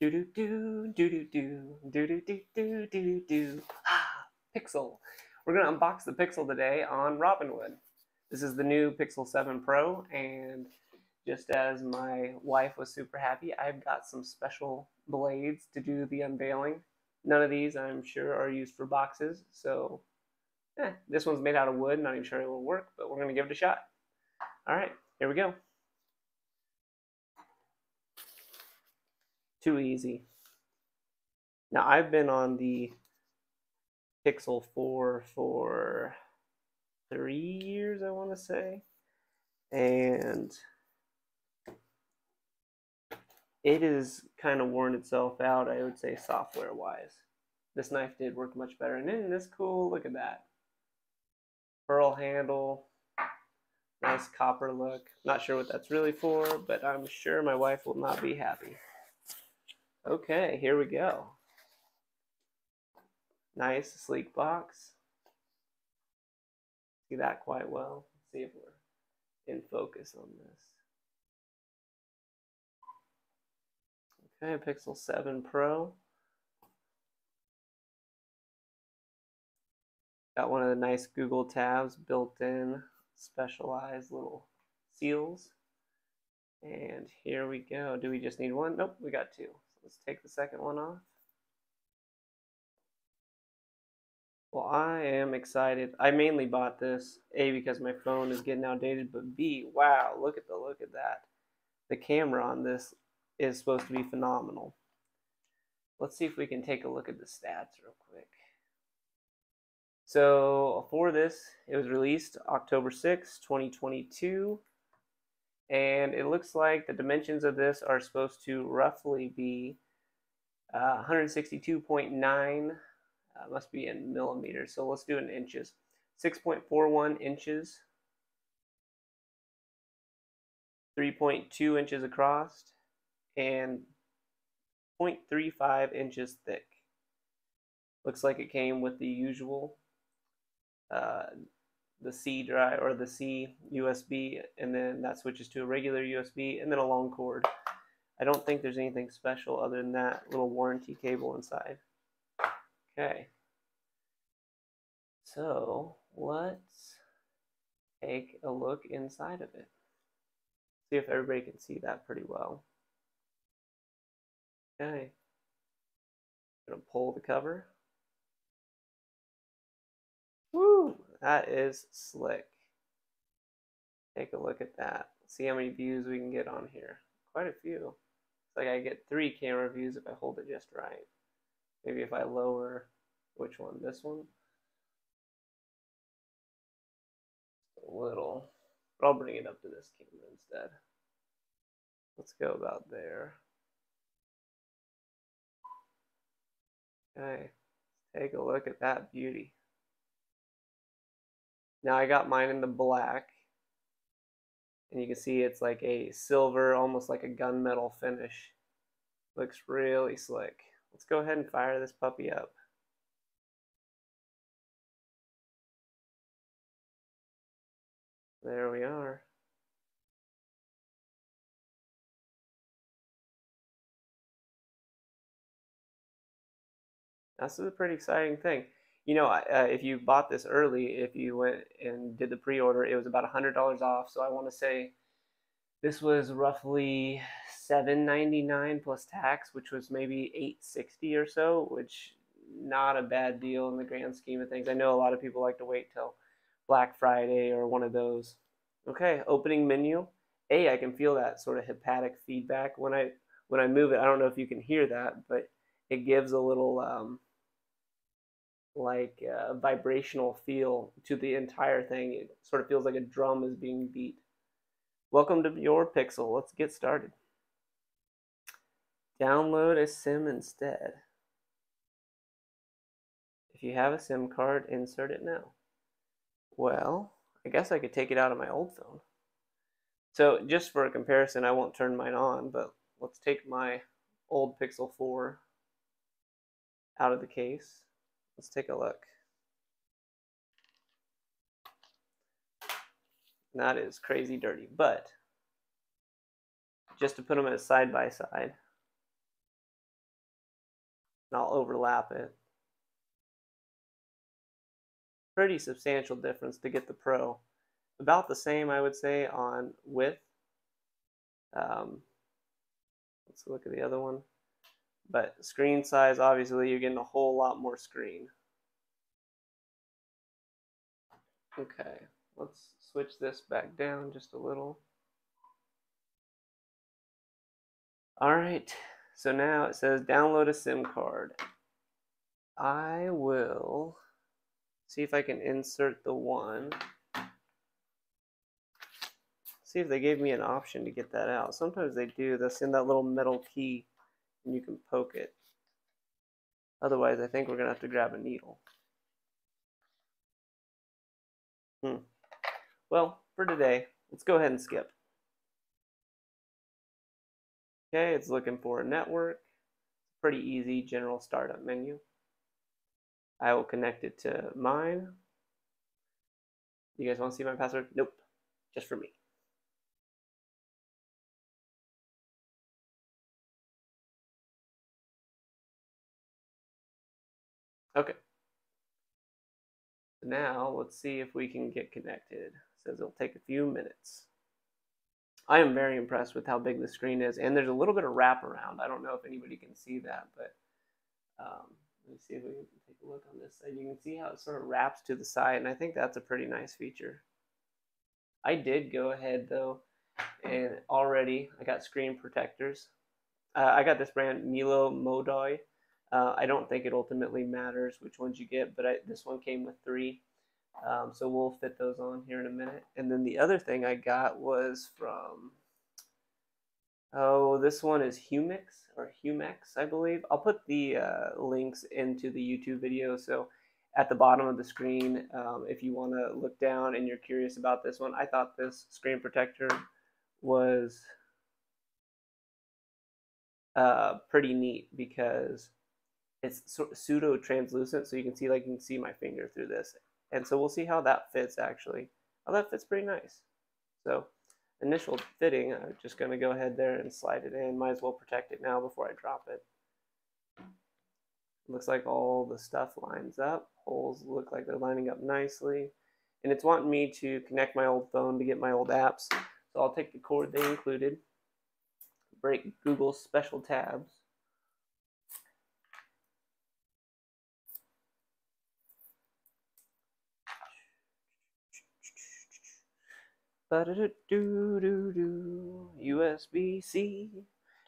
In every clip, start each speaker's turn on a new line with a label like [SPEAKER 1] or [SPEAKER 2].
[SPEAKER 1] Do do do do do do do do do do do do. Ah, Pixel. We're gonna unbox the Pixel today on RobinWood. This is the new Pixel 7 Pro, and just as my wife was super happy, I've got some special blades to do the unveiling. None of these, I'm sure, are used for boxes, so this one's made out of wood. Not even sure it will work, but we're gonna give it a shot. All right, here we go. Too easy. Now I've been on the Pixel 4 for 3 years, I want to say, and it has kind of worn itself out, I would say, software wise. This knife did work much better, and isn't this cool? Look at that. Pearl handle, nice copper look. Not sure what that's really for, but I'm sure my wife will not be happy. Okay, here we go. Nice, sleek box. See that quite well. Let's see if we're in focus on this. Okay, Pixel 7 Pro. Got one of the nice Google tabs built in, specialized little seals. And here we go. Do we just need one? Nope, we got two. So let's take the second one off. Well, I am excited. I mainly bought this, A, because my phone is getting outdated, but B, wow, look at that. The camera on this is supposed to be phenomenal. Let's see if we can take a look at the stats real quick. So for this, it was released October 6, 2022, and it looks like the dimensions of this are supposed to roughly be 162.9, must be in millimeters, so let's do it in inches. 6.41 inches, 3.2 inches across, and 0.35 inches thick. Looks like it came with the usual the C drive or the C USB, and then that switches to a regular USB, and then a long cord. I don't think there's anything special other than that little warranty cable inside. Okay, so let's take a look inside of it. See if everybody can see that pretty well. Okay, I'm gonna pull the cover. Woo! That is slick. Take a look at that. See how many views we can get on here. Quite a few. It's like I get 3 camera views if I hold it just right. Maybe if I lower, which one? This one? A little. But I'll bring it up to this camera instead. Let's go about there. Okay. Let's take a look at that beauty. Now I got mine in the black, and you can see it's like a silver, almost like a gunmetal finish. Looks really slick. Let's go ahead and fire this puppy up. There we are. This is a pretty exciting thing. You know, if you bought this early, if you went and did the pre-order, it was about $100 off. So I want to say this was roughly $7.99 plus tax, which was maybe $8.60 or so, which not a bad deal in the grand scheme of things. I know a lot of people like to wait till Black Friday or one of those. Okay, opening menu. I can feel that sort of hepatic feedback when I move it. I don't know if you can hear that, but it gives a little vibrational feel to the entire thing. It sort of feels like a drum is being beat. Welcome to your Pixel. Let's get started. Download a SIM instead. If you have a SIM card, insert it now. Well, I guess I could take it out of my old phone. So just for a comparison, I won't turn mine on, but let's take my old Pixel 4 out of the case. Let's take a look. That is crazy dirty, but just to put them as side by side, and I'll overlap it. Pretty substantial difference to get the Pro. About the same, I would say, on width. Let's look at the other one. But screen size, obviously, you're getting a whole lot more screen. Okay, let's switch this back down just a little. All right, so now it says download a SIM card. I will see if I can insert the one. See if they gave me an option to get that out. Sometimes they do. They'll send that little metal key and you can poke it. Otherwise, I think we're going to have to grab a needle. Well, for today, let's go ahead and skip. Okay, it's looking for a network. Pretty easy general startup menu. I will connect it to mine. You guys want to see my password? Nope, just for me. Okay. Now let's see if we can get connected. It says it'll take a few minutes. I am very impressed with how big the screen is, and there's a little bit of wraparound. I don't know if anybody can see that, but let me see if we can take a look on this side. You can see how it sort of wraps to the side, and I think that's a pretty nice feature. I did go ahead though, and already I got screen protectors. I got this brand Milo Modoi. I don't think it ultimately matters which ones you get, but this one came with 3. So we'll fit those on here in a minute. And then the other thing I got was from, this one is Humix or Humex, I believe. I'll put the links into the YouTube video. So at the bottom of the screen, if you want to look down and you're curious about this one, I thought this screen protector was pretty neat because it's pseudo translucent, so you can see my finger through this. And so we'll see how that fits actually. Oh, that fits pretty nice. So initial fitting, I'm just going to go ahead there and slide it in. Might as well protect it now before I drop it. Looks like all the stuff lines up. Holes look like they're lining up nicely. And it's wanting me to connect my old phone to get my old apps. So I'll take the cord they included, break Google's special tabs. USB-C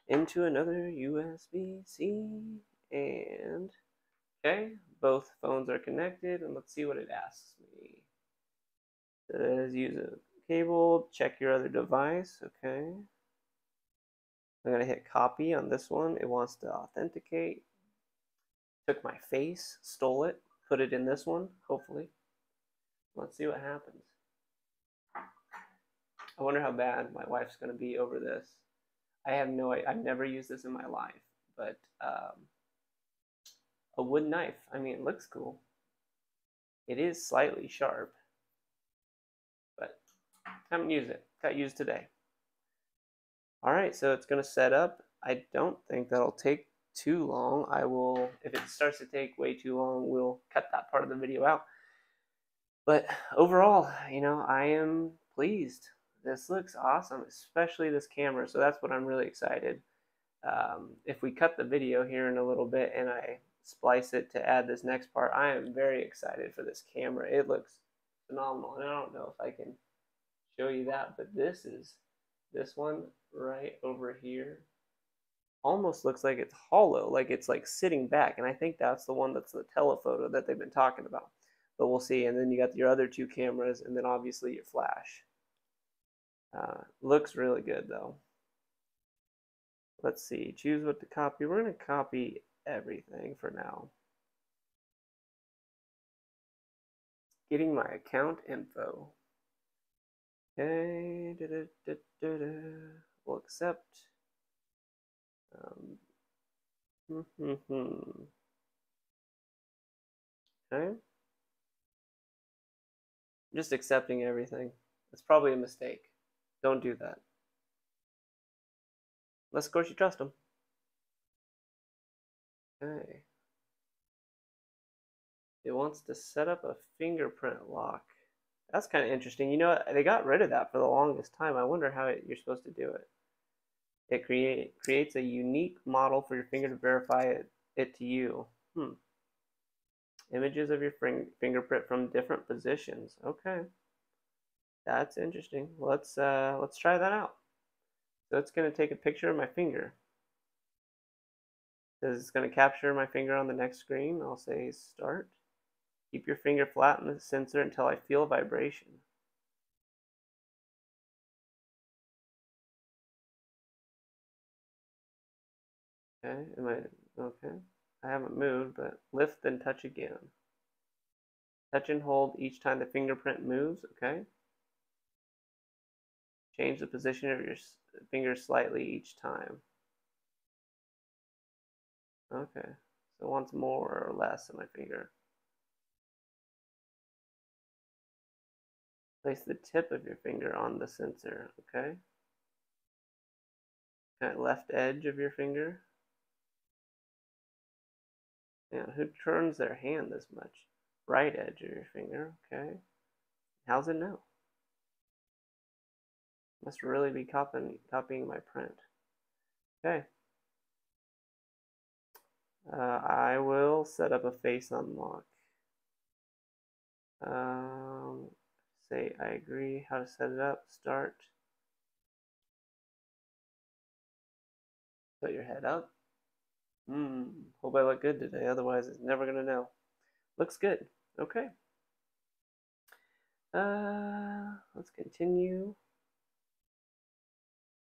[SPEAKER 1] into another USB-C, and okay, both phones are connected, and let's see what it asks me. It says use a cable, check your other device. Okay, I'm gonna hit copy on this one. It wants to authenticate. Took my face, stole it, put it in this one, hopefully. Let's see what happens. I wonder how bad my wife's going to be over this. I have no idea. I've never used this in my life, but a wood knife. I mean, it looks cool. It is slightly sharp, but I haven't used it. Got used today. All right, so it's going to set up. I don't think that'll take too long. I will, if it starts to take way too long, we'll cut that part of the video out. But overall, you know, I am pleased. This looks awesome, especially this camera. So that's what I'm really excited. If we cut the video here in a little bit and I splice it to add this next part, I am very excited for this camera. It looks phenomenal. And I don't know if I can show you that, but this one right over here almost looks like it's hollow, like it's like sitting back. And I think that's the one that's the telephoto that they've been talking about. But we'll see. And then you got your other 2 cameras, and then obviously your flash. Looks really good though. Let's see, choose what to copy. We're going to copy everything for now. Getting my account info. Okay, we'll accept. Okay. Just accepting everything. It's probably a mistake. Don't do that. Unless, of course, you trust them. Okay. It wants to set up a fingerprint lock. That's kind of interesting. You know, they got rid of that for the longest time. I wonder how you're supposed to do it. It creates a unique model for your finger to verify it to you. Images of your fingerprint from different positions. Okay, that's interesting. Let's try that out. So it's going to take a picture of my finger. It says it's going to capture my finger on the next screen. I'll say start. Keep your finger flat in the sensor until I feel vibration. Okay, okay? I haven't moved, but lift and touch again. Touch and hold each time the fingerprint moves, okay? Change the position of your finger slightly each time. Okay, so once more or less on my finger. Place the tip of your finger on the sensor, okay? Kind of left edge of your finger. Yeah, who turns their hand this much? Right edge of your finger, okay? How's it know? Must really be copying my print. Okay. I will set up a face unlock. Say I agree. How to set it up. Start. Put your head up. Hope I look good today. Otherwise, it's never gonna know. Looks good. Okay. Let's continue.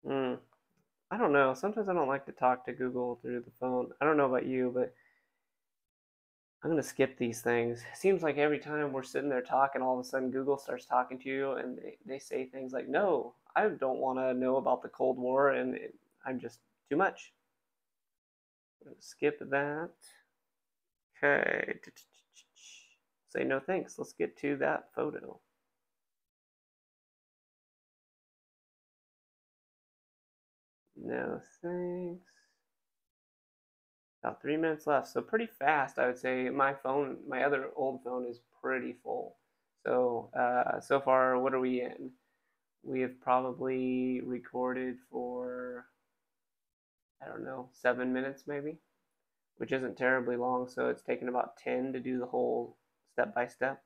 [SPEAKER 1] I don't know. Sometimes I don't like to talk to Google through the phone. I don't know about you, but I'm going to skip these things. It seems like every time we're sitting there talking, all of a sudden Google starts talking to you and they say things like, no, I don't want to know about the Cold War and I'm just too much. Skip that. Okay. Say no thanks. Let's get to that photo. No thanks. About 3 minutes left, so pretty fast, I would say. My other old phone is pretty full. So, so far, what are we in? We have probably recorded for, I don't know, 7 minutes maybe, which isn't terribly long. So it's taken about 10 to do the whole step by step.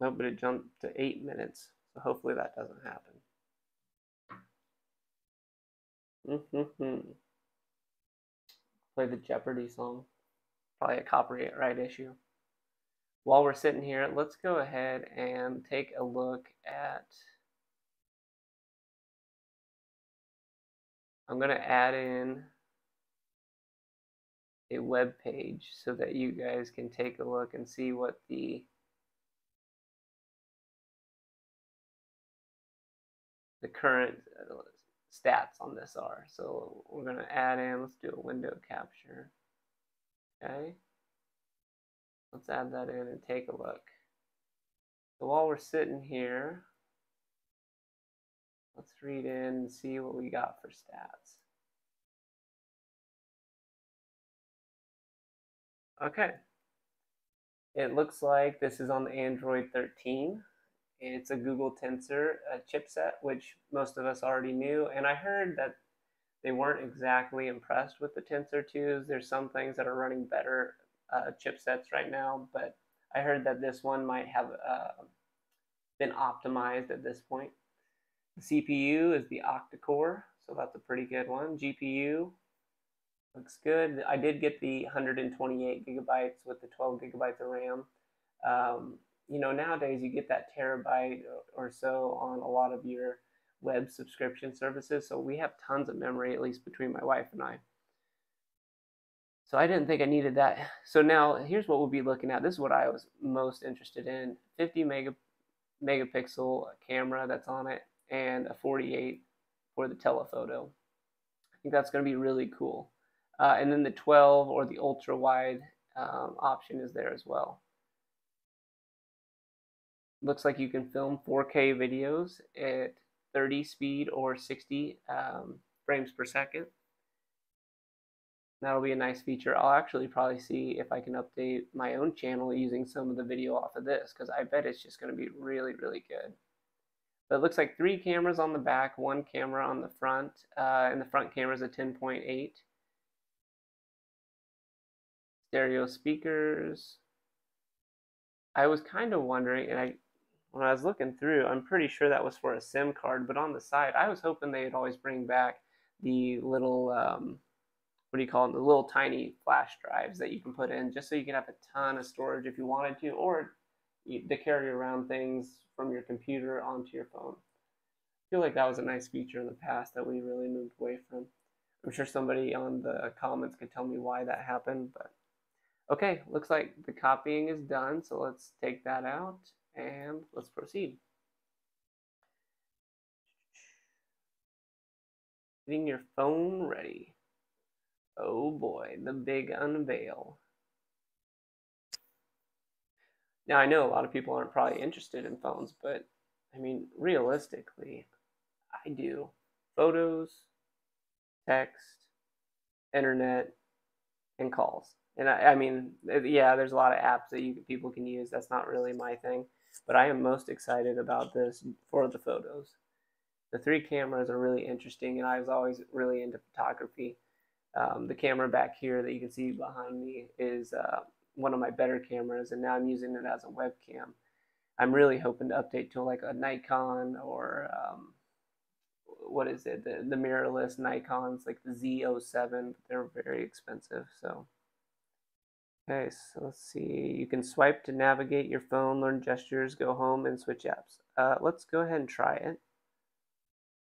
[SPEAKER 1] No, but it jumped to 8 minutes. So hopefully that doesn't happen. Play the Jeopardy song. Probably a copyright issue. While we're sitting here, let's go ahead and take a look at, I'm going to add in a web page so that you guys can take a look and see what the current stats on this are. So we're going to add in, let's do a window capture. Okay. Let's add that in and take a look. So while we're sitting here, let's read in and see what we got for stats. Okay. It looks like this is on the Android 13. It's a Google Tensor chipset, which most of us already knew. And I heard that they weren't exactly impressed with the Tensor 2s. There's some things that are running better chipsets right now, but I heard that this one might have been optimized at this point. The CPU is the octa-core, so that's a pretty good one. GPU looks good. I did get the 128 gigabytes with the 12 gigabytes of RAM. You know, nowadays you get that terabyte or so on a lot of your web subscription services, so we have tons of memory, at least between my wife and I. So I didn't think I needed that. So now here's what we'll be looking at. This is what I was most interested in. 50 megapixel camera that's on it, and a 48 for the telephoto. I think that's going to be really cool. And then the 12 or the ultra wide option is there as well. Looks like you can film 4K videos at 30 speed or 60 frames per second. That'll be a nice feature. I'll actually probably see if I can update my own channel using some of the video off of this, because I bet it's just going to be really, really good. But it looks like 3 cameras on the back, 1 camera on the front, and the front camera is a 10.8. Stereo speakers. I was kind of wondering, and when I was looking through, I'm pretty sure that was for a SIM card, but on the side, I was hoping they'd always bring back the little, what do you call them, the little tiny flash drives that you can put in, just so you can have a ton of storage if you wanted to, or to carry around things from your computer onto your phone. I feel like that was a nice feature in the past that we really moved away from. I'm sure somebody on the comments could tell me why that happened, but okay, looks like the copying is done, so let's take that out and let's proceed. Getting your phone ready. Oh boy, the big unveil. Now, I know a lot of people aren't probably interested in phones, but I mean, realistically, I do. Photos, text, internet, and calls. And I mean, yeah, there's a lot of apps that people can use. That's not really my thing, but I am most excited about this for the photos. The 3 cameras are really interesting, and I was always really into photography. The camera back here that you can see behind me is one of my better cameras, and now I'm using it as a webcam. I'm really hoping to update to like a Nikon or what is it, the mirrorless Nikons, like the Z07. They're very expensive. So okay, so let's see. You can swipe to navigate your phone, learn gestures, go home, and switch apps. Let's go ahead and try it.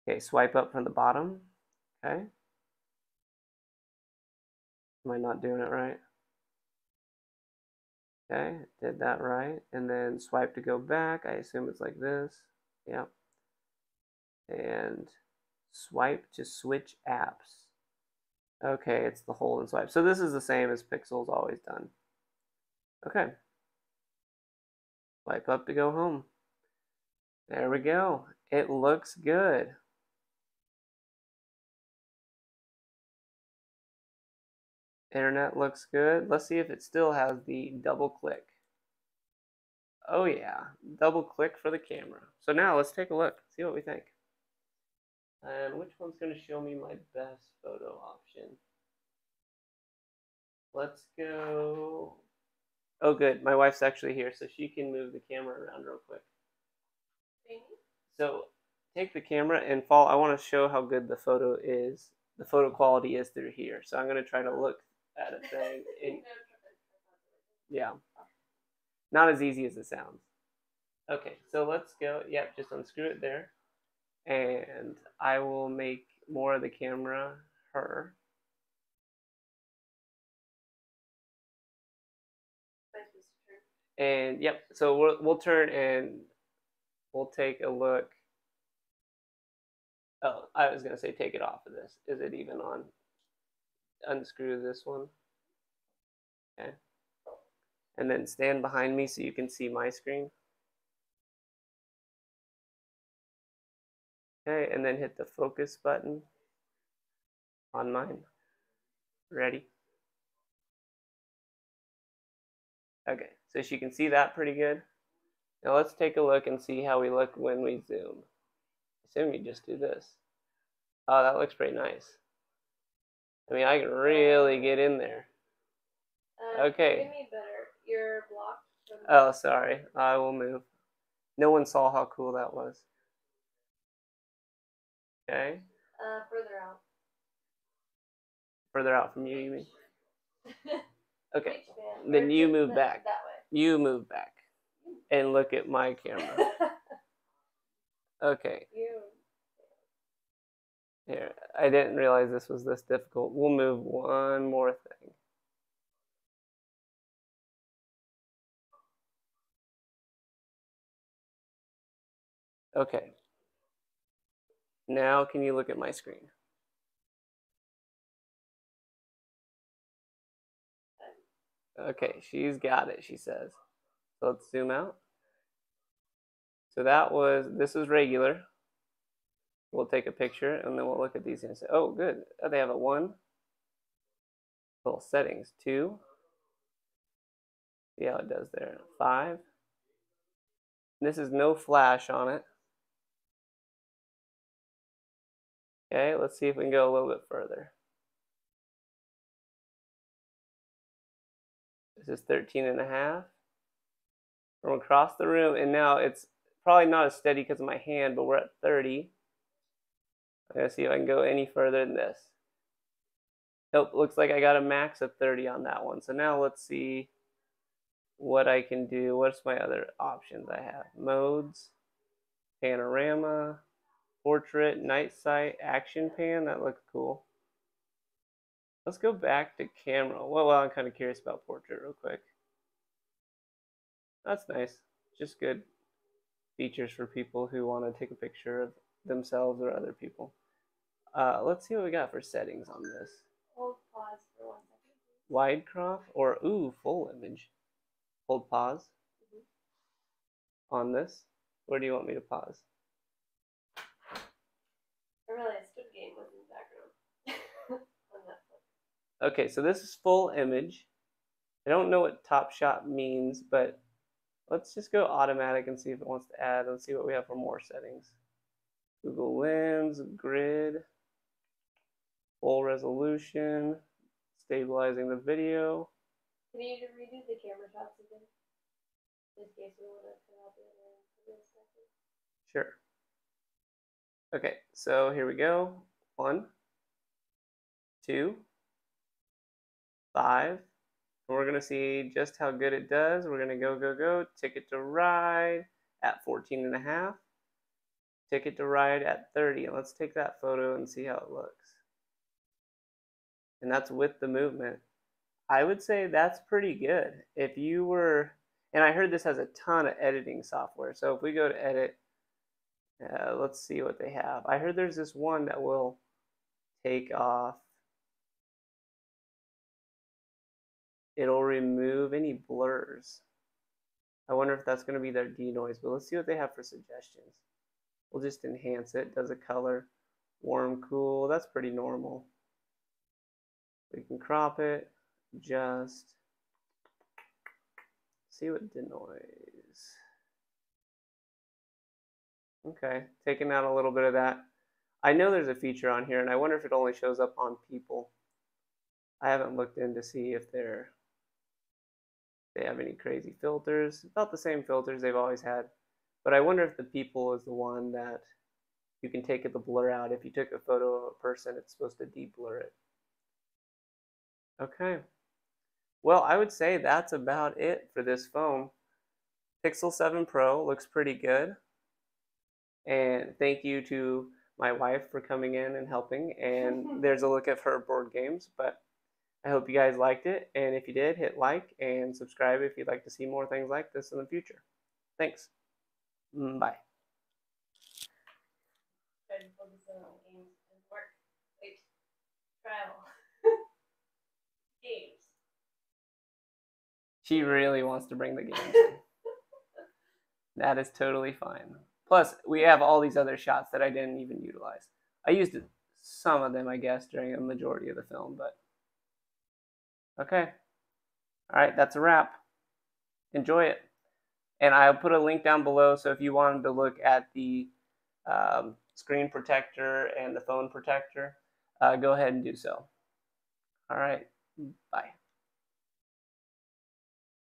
[SPEAKER 1] Okay, swipe up from the bottom. Okay. Am I not doing it right? Okay, did that right. And then swipe to go back. I assume it's like this. Yep. And swipe to switch apps. Okay, it's the hold and swipe. So this is the same as Pixel's always done. Okay. Swipe up to go home. There we go. It looks good. Internet looks good. Let's see if it still has the double click. Oh yeah, double click for the camera. So now let's take a look, see what we think. And which one's going to show me my best photo option? Let's go. Oh good, my wife's actually here, so she can move the camera around real quick. So take the camera and fall. I want to show how good the photo is. The photo quality is through here. So I'm going to try to look at a thing. Yeah. Not as easy as it sounds. Okay, so let's go. Yep, just unscrew it there. And I will make more of the camera her. And yep, so we'll turn and we'll take a look. Oh, I was going to say take it off of this. Is it even on? Unscrew this one. Okay. And then stand behind me so you can see my screen. Okay, and then hit the focus button on mine. Ready? Okay, so she can see that pretty good. Now let's take a look and see how we look when we zoom. I assume you just do this. Oh, that looks pretty nice. I mean, I can really get in there. Okay.
[SPEAKER 2] Give me better. You're blocked.
[SPEAKER 1] Oh, sorry. I will move. No one saw how cool that was. Okay.
[SPEAKER 2] Further out.
[SPEAKER 1] Further out from you, you mean? Okay. Then you move back.
[SPEAKER 2] That way.
[SPEAKER 1] You move back. And look at my camera. Okay. Here, I didn't realize this was this difficult. We'll move one more thing. Okay. Now can you look at my screen? Okay, she's got it, she says. So let's zoom out. So this is regular. We'll take a picture and then we'll look at these and say, oh, good. Oh, they have a 1, Little settings, 2. See how it does there. 5. And this is no flash on it. Okay, let's see if we can go a little bit further. This is 13.5. From across the room, and now it's probably not as steady because of my hand, but we're at 30. I'm gonna see if I can go any further than this. Nope, looks like I got a max of 30 on that one. So now let's see what I can do. What's my other options I have? Modes, panorama, portrait, night sight, action pan. That looks cool. Let's go back to camera. Well, I'm kind of curious about portrait real quick. That's nice. Just good features for people who want to take a picture of themselves or other people. Let's see what we got for settings on this.
[SPEAKER 2] Hold pause for 1 second.
[SPEAKER 1] Wide crop or full image. Hold pause on this. Where do you want me to pause?
[SPEAKER 2] I realized Squid Game was in the background on Netflix.
[SPEAKER 1] Okay, so this is full image. I don't know what top shot means, but let's just go automatic and see if it wants to add. Let's see what we have for more settings. Google Lens, grid, full resolution, stabilizing the video.
[SPEAKER 2] Can you redo the camera shots again? In case we want to cut out the other second.
[SPEAKER 1] Sure. Okay, so here we go. 1, 2, 5. And we're going to see just how good it does. We're going to go. Ticket to Ride at 14.5. Ticket to Ride at 30. And let's take that photo and see how it looks. And that's with the movement. I would say that's pretty good. If you were, and I heard this has a ton of editing software. So if we go to edit, let's see what they have. I heard there's this one that will take off. It'll remove any blurs. I wonder if that's going to be their denoise, but let's see what they have for suggestions. We'll just enhance it. Does a color, warm, cool. That's pretty normal. We can crop it, adjust. See what denoise. Okay, taking out a little bit of that. I know there's a feature on here, and I wonder if it only shows up on people. I haven't looked in to see if they have any crazy filters. About the same filters they've always had. But I wonder if the people is the one that you can take the blur out. If you took a photo of a person, it's supposed to de-blur it. Okay. Well, I would say that's about it for this phone. Pixel 7 Pro looks pretty good. And thank you to my wife for coming in and helping. And there's a look at her board games. But I hope you guys liked it. And if you did, hit like and subscribe if you'd like to see more things like this in the future. Thanks. Bye.
[SPEAKER 2] Try to focus on games and work. Wait. Travel. Games.
[SPEAKER 1] She really wants to bring the games in. That is totally fine. Plus, we have all these other shots that I didn't even utilize. I used some of them, I guess, during a majority of the film, but okay. All right, that's a wrap. Enjoy it. And I'll put a link down below, so if you wanted to look at the screen protector and the phone protector, go ahead and do so. All right, bye.